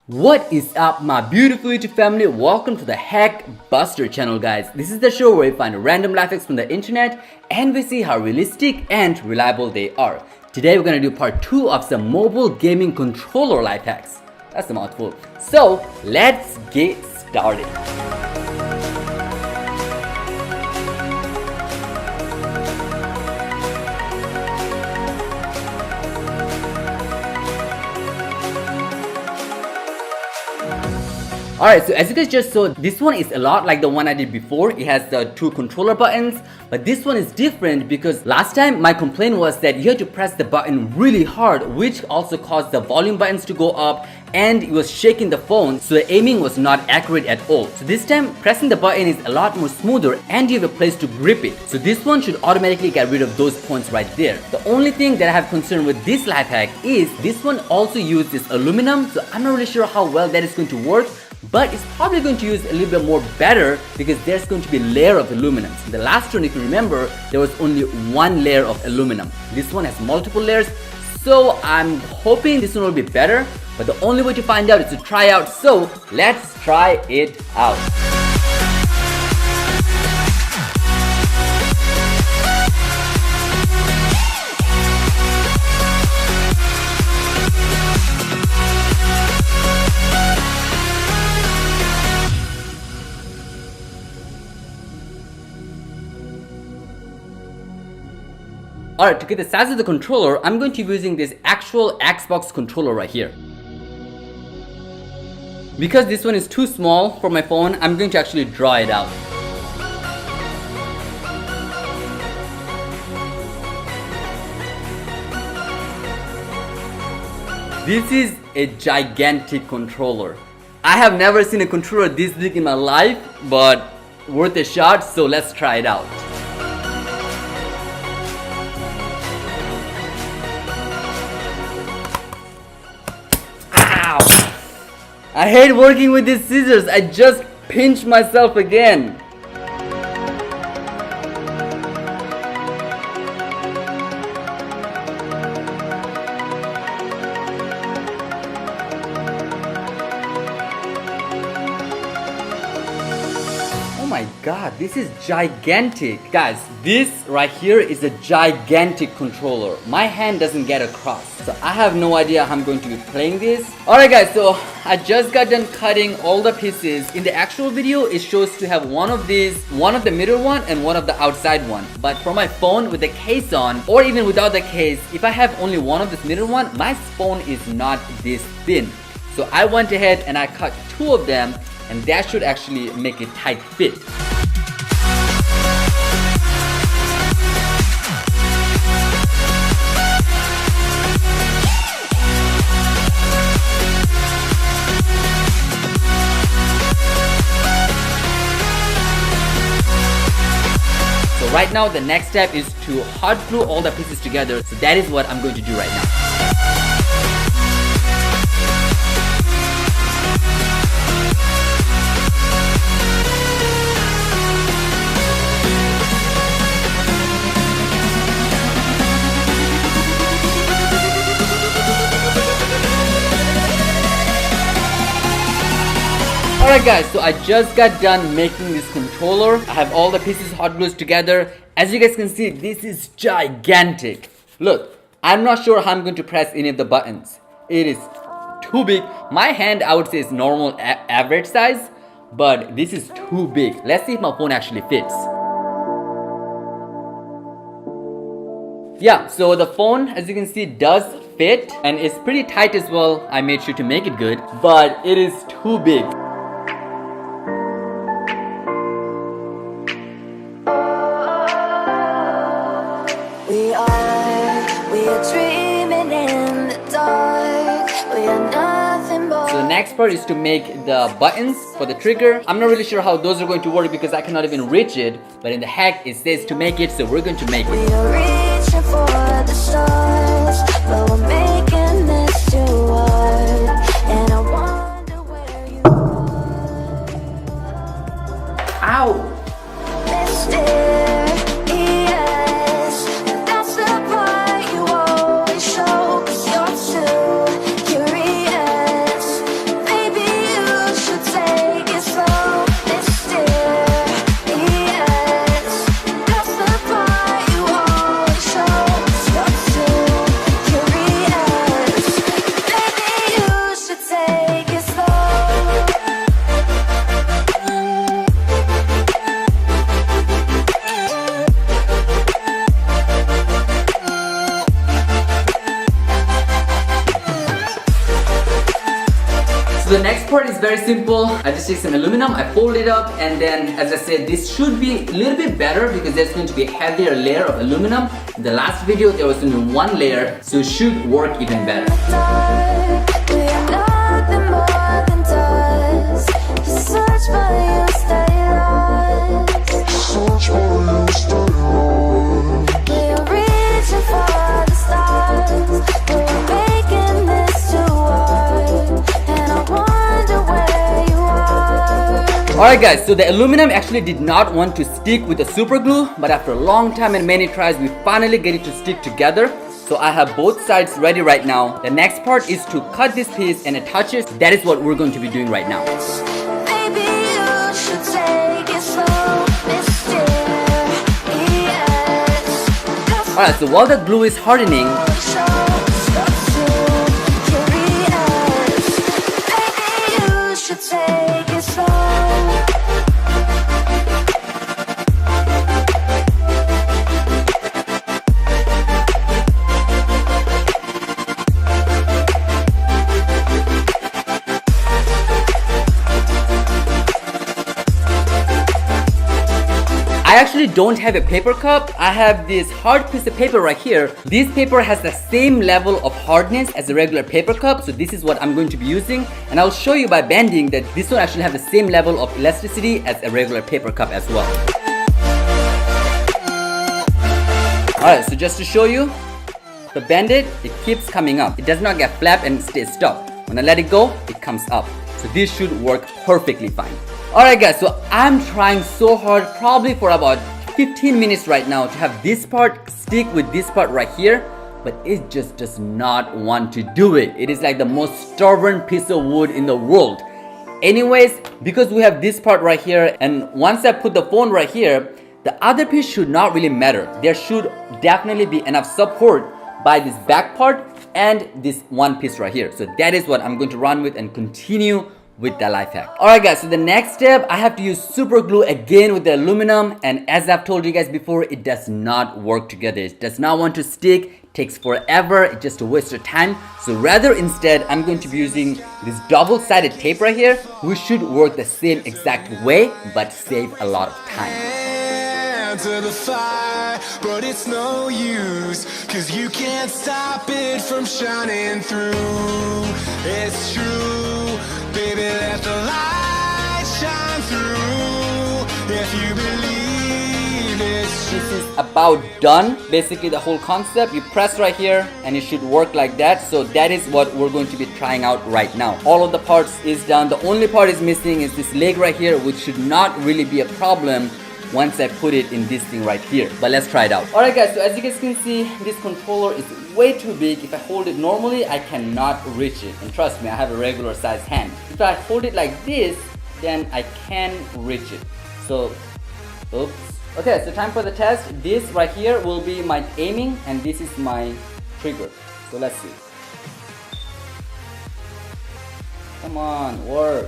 What is up, my beautiful YouTube family? Welcome to the Hack Buster channel, guys. This is the show where we find random life hacks from the internet and we see how realistic and reliable they are. Today we're gonna do part 2 of some mobile gaming controller life hacks. That's a mouthful. So let's get started. Alright, so as you guys just saw, this one is a lot like the one I did before. It has the 2 controller buttons, but this one is different because last time my complaint was that you had to press the button really hard, which also caused the volume buttons to go up and it was shaking the phone, so the aiming was not accurate at all. So this time, pressing the button is a lot more smoother and you have a place to grip it. So this one should automatically get rid of those points right there. The only thing that I have concern with this life hack is this one also uses aluminum, so I'm not really sure how well that is going to work. But it's probably going to use a little bit more better because there's going to be a layer of aluminum. So the last one, if you remember, there was only one layer of aluminum. This one has multiple layers, so I'm hoping this one will be better. But the only way to find out is to try out, so let's try it out. Alright, to get the size of the controller, I'm going to be using this actual Xbox controller right here. Because this one is too small for my phone, I'm going to actually draw it out. This is a gigantic controller. I have never seen a controller this big in my life, but worth a shot, so let's try it out. I hate working with these scissors. I just pinched myself again. Oh my god, this is gigantic. Guys, this right here is a gigantic controller. My hand doesn't get across, so I have no idea how I'm going to be playing this. Alright guys, so I just got done cutting all the pieces. In the actual video, it shows to have one of these, one of the middle one and one of the outside one. But for my phone with the case on, or even without the case, if I have only one of this middle one, my phone is not this thin. So I went ahead and I cut 2 of them, and that should actually make a tight fit. So right now the next step is to hot glue all the pieces together. So that is what I'm going to do right now. Alright guys, so I just got done making this controller. I have all the pieces hot glued together. As you guys can see, this is gigantic. Look, I'm not sure how I'm going to press any of the buttons. It is too big. My hand, I would say, is normal average size, but this is too big. Let's see if my phone actually fits. Yeah, so the phone, as you can see, does fit and it's pretty tight as well. I made sure to make it good, but it is too big. So the next part is to make the buttons for the trigger. I'm not really sure how those are going to work because I cannot even reach it, but in the hack it says to make it, so we're going to make it. We are reaching for the stars, but we're making this too hard. And I wonder where you are. Ow! So the next part is very simple. I just take some aluminum, I fold it up, and then as I said, this should be a little bit better because there's going to be a heavier layer of aluminum. In the last video there was only one layer, so it should work even better. Alright guys, so the aluminum actually did not want to stick with the super glue, but after a long time and many tries, we finally get it to stick together. So I have both sides ready right now. The next part is to cut this piece and attach it. That is what we're going to be doing right now. Alright, so while the glue is hardening, I actually don't have a paper cup. I have this hard piece of paper right here. This paper has the same level of hardness as a regular paper cup, so this is what I'm going to be using, and I'll show you by bending that this one actually has the same level of elasticity as a regular paper cup as well. Alright, so just to show you, to bend it, it keeps coming up. It does not get flapped and stay stuck. When I let it go, it comes up. So this should work perfectly fine. Alright guys, so I'm trying so hard, probably for about 15 minutes right now, to have this part stick with this part right here, but it just does not want to do it. It is like the most stubborn piece of wood in the world. Anyways, because we have this part right here, and once I put the phone right here, the other piece should not really matter. There should definitely be enough support by this back part and this one piece right here. So that is what I'm going to run with and continue with the life hack. Alright guys, so the next step, I have to use super glue again with the aluminum, and as I've told you guys before, it does not work together. It does not want to stick, it takes forever, it's just a waste of time. So rather instead, I'm going to be using this double-sided tape right here, which should work the same exact way but save a lot of time. To the fire, but it's no use, cause you can't stop it from shining through. It's true, baby, let the light shine through. If you believe it's true. This is about done. Basically the whole concept, you press right here and it should work like that. So that is what we're going to be trying out right now. All of the parts is done. The only part is missing is this leg right here, which should not really be a problem once I put it in this thing right here. But let's try it out. Alright guys, so as you guys can see, this controller is way too big. If I hold it normally, I cannot reach it. And trust me, I have a regular size hand. If I hold it like this, then I can reach it. So, oops. Okay, so time for the test. This right here will be my aiming, and this is my trigger. So let's see. Come on, work.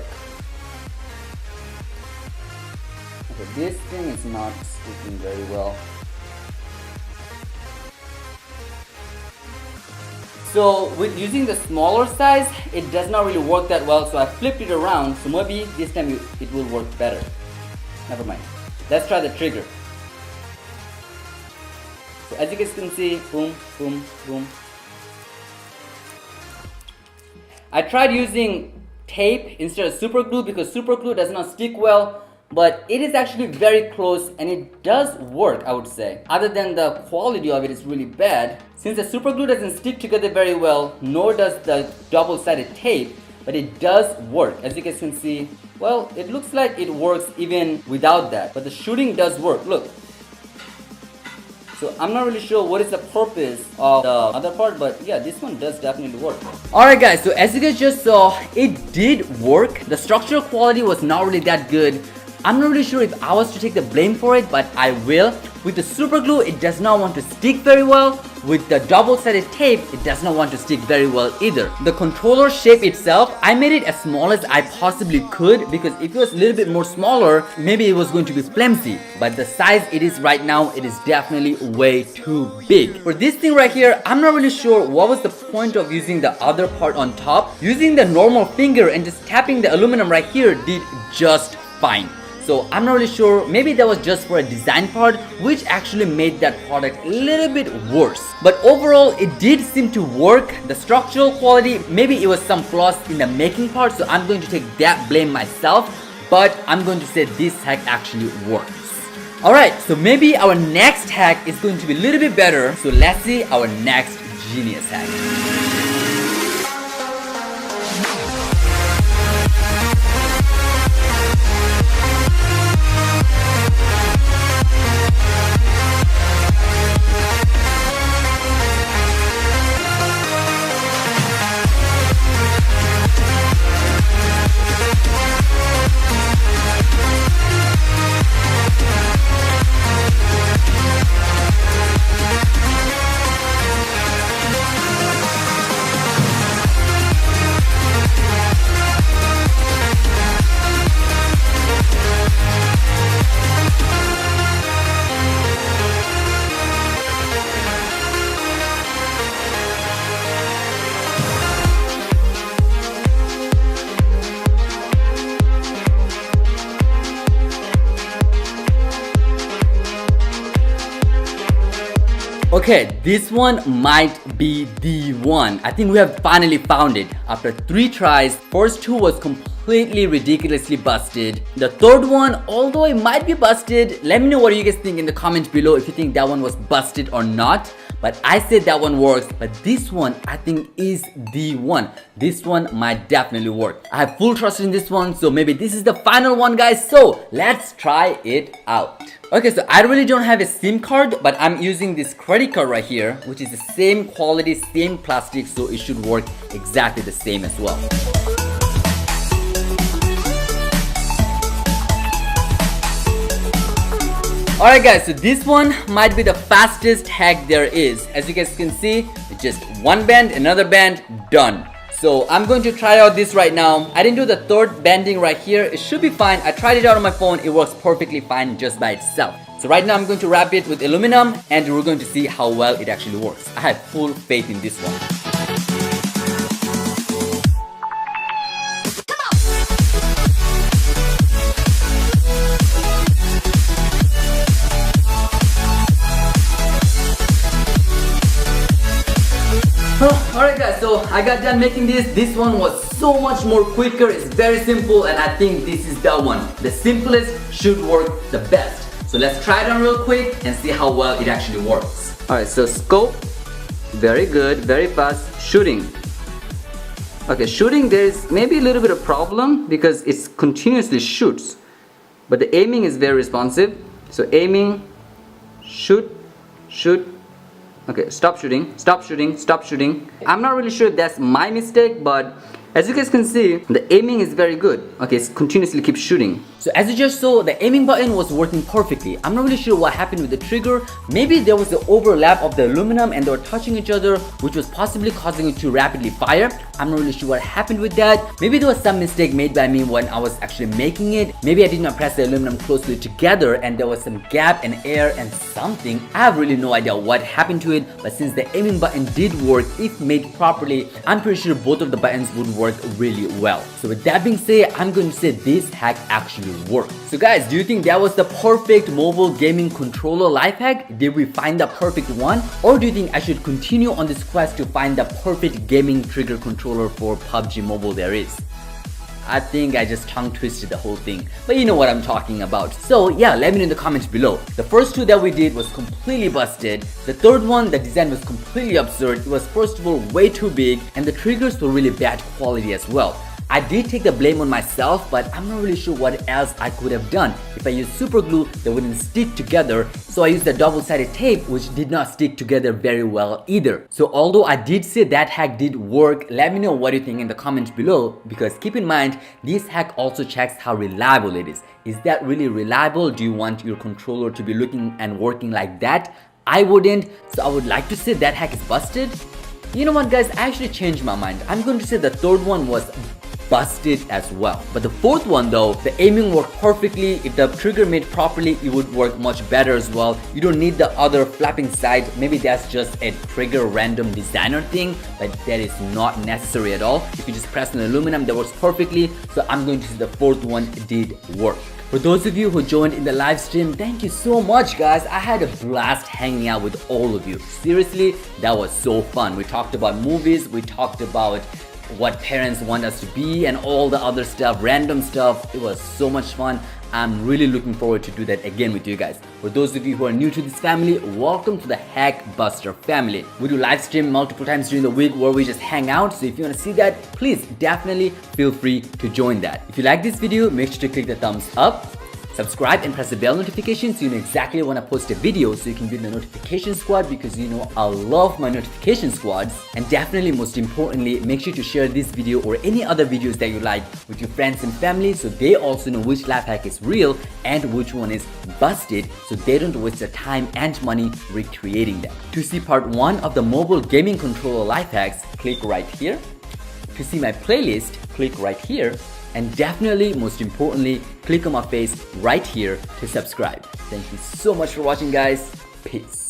Okay, this thing is not sticking very well. So with using the smaller size, it does not really work that well, so I flipped it around, so maybe this time it will work better. Never mind. Let's try the trigger. So as you guys can see, boom, boom, boom. I tried using tape instead of super glue because super glue does not stick well, but it is actually very close and it does work, I would say. Other than the quality of it is really bad. Since the super glue doesn't stick together very well, nor does the double-sided tape, but it does work. As you guys can see, well, it looks like it works even without that, but the shooting does work, look. So I'm not really sure what is the purpose of the other part, but yeah, this one does definitely work. Alright guys, so as you guys just saw, it did work. The structural quality was not really that good. I'm not really sure if I was to take the blame for it, but I will. With the super glue, it does not want to stick very well. with the double-sided tape, it does not want to stick very well either. The controller shape itself, I made it as small as I possibly could because if it was a little bit more smaller, maybe it was going to be flimsy. But the size it is right now, it is definitely way too big. For this thing right here, I'm not really sure what was the point of using the other part on top. Using the normal finger and just tapping the aluminum right here did just fine. So I'm not really sure, maybe that was just for a design part, which actually made that product a little bit worse. But overall, it did seem to work. The structural quality, maybe it was some flaws in the making part, so I'm going to take that blame myself, but I'm going to say this hack actually works. Alright, so maybe our next hack is going to be a little bit better, so let's see our next genius hack. Okay, this one might be the one. I think we have finally found it. After 3 tries, first 2 was completely ridiculously busted. The third one, although it might be busted, let me know what you guys think in the comments below if you think that one was busted or not. But I said that one works, but this one I think is the one. This one might definitely work. I have full trust in this one, so maybe this is the final one, guys. So let's try it out. Okay, so I really don't have a SIM card, but I'm using this credit card right here, which is the same quality, same plastic, so it should work exactly the same as well. Alright guys, so this one might be the fastest hack there is. As you guys can see, it's just one bend, another bend, done. So I'm going to try out this right now. I didn't do the third bending right here. It should be fine. I tried it out on my phone. It works perfectly fine just by itself. So right now I'm going to wrap it with aluminum and we're going to see how well it actually works. I have full faith in this one. Alright guys, so I got done making this. This one was so much more quicker. It's very simple and I think this is the one. The simplest should work the best. So let's try it on real quick and see how well it actually works. Alright, so scope, very good, very fast. Shooting. Okay, shooting, there is maybe a little bit of problem because it continuously shoots. But the aiming is very responsive. So aiming, shoot, shoot. Okay, stop shooting, stop shooting, stop shooting. I'm not really sure if that's my mistake, but as you guys can see, the aiming is very good. Okay, it continuously keeps shooting. So as you just saw, the aiming button was working perfectly. I'm not really sure what happened with the trigger. Maybe there was the overlap of the aluminum and they were touching each other, which was possibly causing it to rapidly fire. I'm not really sure what happened with that. Maybe there was some mistake made by me when I was actually making it. Maybe I did not press the aluminum closely together and there was some gap and air and something. I have really no idea what happened to it, but since the aiming button did work, if made properly, I'm pretty sure both of the buttons would work really well. So with that being said, I'm going to say this hack actually worked. So guys, do you think that was the perfect mobile gaming controller life hack? Did we find the perfect one? Or do you think I should continue on this quest to find the perfect gaming trigger controller for PUBG Mobile there is? I think I just tongue twisted the whole thing, but you know what I'm talking about. So yeah, let me know in the comments below. The first 2 that we did was completely busted. The third one, the design was completely absurd. It was first of all way too big and the triggers were really bad quality as well. I did take the blame on myself, but I'm not really sure what else I could have done. If I used super glue, they wouldn't stick together, so I used the double-sided tape, which did not stick together very well either. So although I did say that hack did work, let me know what you think in the comments below, because keep in mind, this hack also checks how reliable it is. Is that really reliable? Do you want your controller to be looking and working like that? I wouldn't, so I would like to say that hack is busted. You know what guys, I actually changed my mind. I'm going to say the third one was busted as well. But the fourth one though, the aiming worked perfectly. If the trigger made properly, it would work much better as well. You don't need the other flapping side. Maybe that's just a trigger random designer thing, but that is not necessary at all. If you just press on aluminum, that works perfectly. So I'm going to say the fourth one did work. For those of you who joined in the live stream, thank you so much guys. I had a blast hanging out with all of you. Seriously, that was so fun. We talked about movies, we talked about what parents want us to be and all the other stuff, random stuff. It was so much fun. I'm really looking forward to do that again with you guys. For those of you who are new to this family, welcome to the Hackbuster family. We do live stream multiple times during the week where we just hang out. So if you want to see that, please definitely feel free to join that. If you like this video, make sure to click the thumbs up. Subscribe and press the bell notification so you know exactly when I post a video, so you can be in the notification squad, because you know I love my notification squads. And definitely most importantly, make sure to share this video or any other videos that you like with your friends and family, so they also know which life hack is real and which one is busted, so they don't waste their time and money recreating them. To see part 1 of the mobile gaming controller life hacks, click right here. To see my playlist, click right here. And definitely, most importantly, click on my face right here to subscribe. Thank you so much for watching guys. Peace.